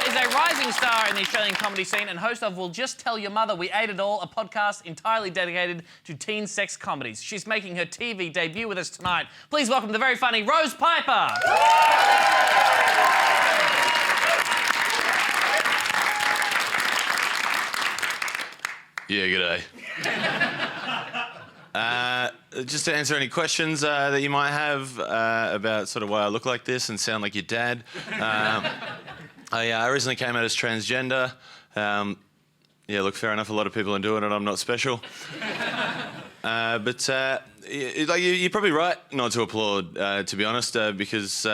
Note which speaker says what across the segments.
Speaker 1: Ballard is a rising star in the Australian comedy scene and host of We'll Just Tell Your Mother We Ate It All, a podcast entirely dedicated to teen sex comedies. She's making her TV debut with us tonight. Please welcome the very funny Rose Piper.
Speaker 2: Yeah, g'day. Just to answer any questions that you might have about sort of why I look like this and sound like your dad. I recently came out as transgender. Yeah, look, fair enough. A lot of people are doing it. I'm not special. You're probably right not to applaud, to be honest, because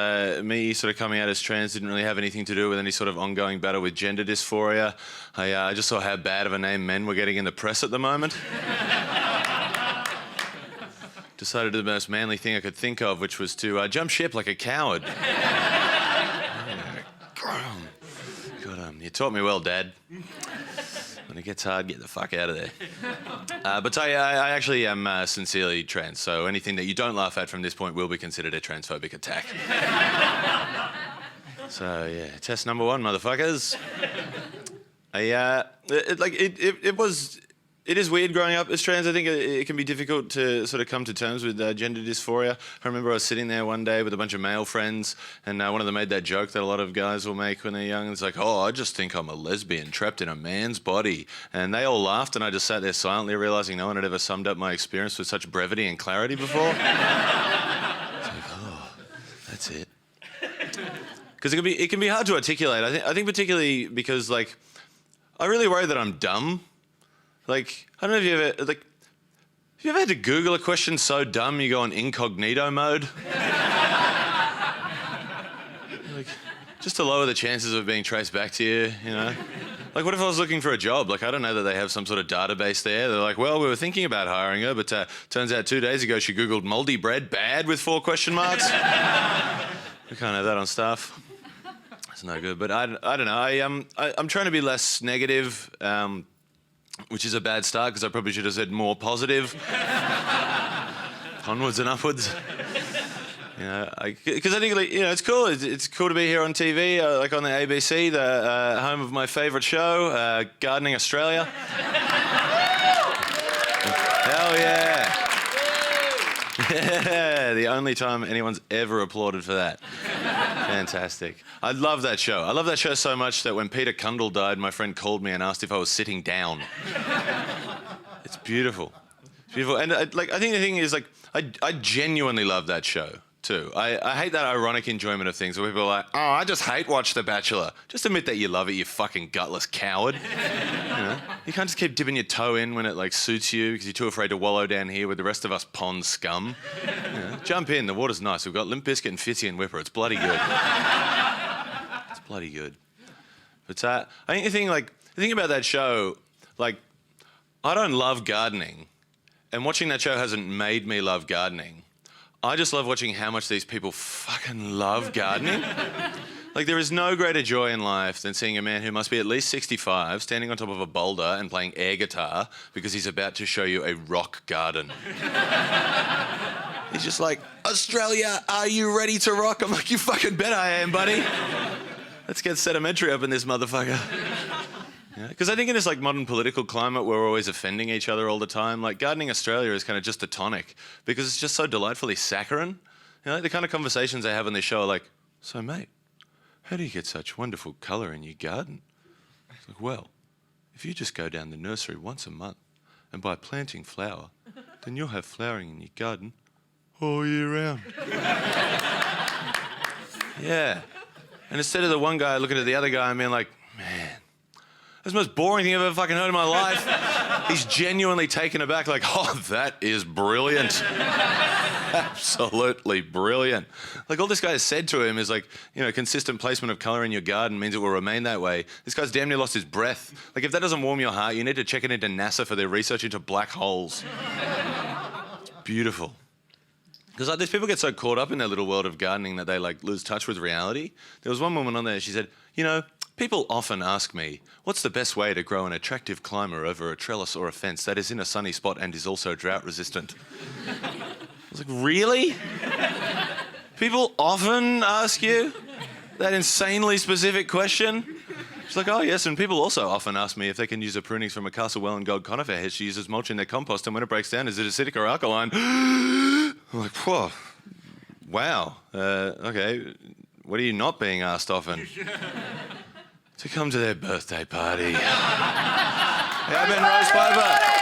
Speaker 2: me sort of coming out as trans didn't really have anything to do with any sort of ongoing battle with gender dysphoria. I just saw how bad of a name men were getting in the press at the moment. Decided to do the most manly thing I could think of, which was to jump ship like a coward. God, you taught me well, Dad. When it gets hard, get the fuck out of there. But I actually am sincerely trans, so anything that you don't laugh at from this point will be considered a transphobic attack. So yeah, test number one, motherfuckers. It is weird growing up as trans. I think it can be difficult to sort of come to terms with gender dysphoria. I remember I was sitting there one day with a bunch of male friends, and one of them made that joke that a lot of guys will make when they're young. It's like, oh, I just think I'm a lesbian trapped in a man's body. And they all laughed, and I just sat there silently realising no one had ever summed up my experience with such brevity and clarity before. It's like, oh, that's it. Because it can be hard to articulate. I think particularly because, like, I really worry that I'm dumb. Like, I don't know if have you ever had to Google a question so dumb you go on incognito mode? Like, just to lower the chances of being traced back to you, you know? Like, what if I was looking for a job? Like, I don't know that they have some sort of database there. They're like, well, we were thinking about hiring her, but turns out 2 days ago she Googled mouldy bread bad with 4 question marks. We can't have that on staff. It's no good. But I don't know. I'm trying to be less negative. Which is a bad start because I probably should have said more positive. Onwards and upwards. You know, because I think, like, you know, it's cool. It's cool to be here on TV, like on the ABC, the home of my favourite show, Gardening Australia. Hell yeah. Yeah, the only time anyone's ever applauded for that. Fantastic. I love that show. I love that show so much that when Peter Cundall died, my friend called me and asked if I was sitting down. It's beautiful. It's beautiful. And I think the thing is, like, I genuinely love that show too. I hate that ironic enjoyment of things where people are like, oh, I just hate watch The Bachelor. Just admit that you love it, you fucking gutless coward. You know? You can't just keep dipping your toe in when it, like, suits you because you're too afraid to wallow down here with the rest of us pond scum. You know? Jump in, the water's nice. We've got Limp Bizkit and Fitzy and Whipper. It's bloody good. It's bloody good. But I think the thing about that show, like, I don't love gardening, and watching that show hasn't made me love gardening. I just love watching how much these people fucking love gardening. Like, there is no greater joy in life than seeing a man who must be at least 65 standing on top of a boulder and playing air guitar because he's about to show you a rock garden. He's just like, Australia, are you ready to rock? I'm like, you fucking bet I am, buddy. Let's get sedimentary up in this motherfucker. Because I think in this, like, modern political climate where we're always offending each other all the time, like, Gardening Australia is kind of just a tonic because it's just so delightfully saccharine. You know, like, the kind of conversations they have on this show are like, so, mate, how do you get such wonderful colour in your garden? It's like, well, if you just go down the nursery once a month and buy planting flower, then you'll have flowering in your garden all year round. Yeah. And instead of the one guy looking at the other guy and being like, man, that's the most boring thing I've ever fucking heard in my life. He's genuinely taken aback, like, oh, that is brilliant. Absolutely brilliant. Like, all this guy has said to him is, like, you know, consistent placement of colour in your garden means it will remain that way. This guy's damn near lost his breath. Like, if that doesn't warm your heart, you need to check it into NASA for their research into black holes. It's beautiful. Because, like, these people get so caught up in their little world of gardening that they, like, lose touch with reality. There was one woman on there, she said, you know, people often ask me, what's the best way to grow an attractive climber over a trellis or a fence that is in a sunny spot and is also drought resistant? I was like, really? People often ask you? That insanely specific question? She's like, oh, yes, and people also often ask me if they can use the prunings from a Castlewell and Gold conifer hedge to use as mulch in their compost, and when it breaks down, is it acidic or alkaline? I'm like, whoa, wow, okay, what are you not being asked often? To come to their birthday party. Hey, I've been Rose Piper.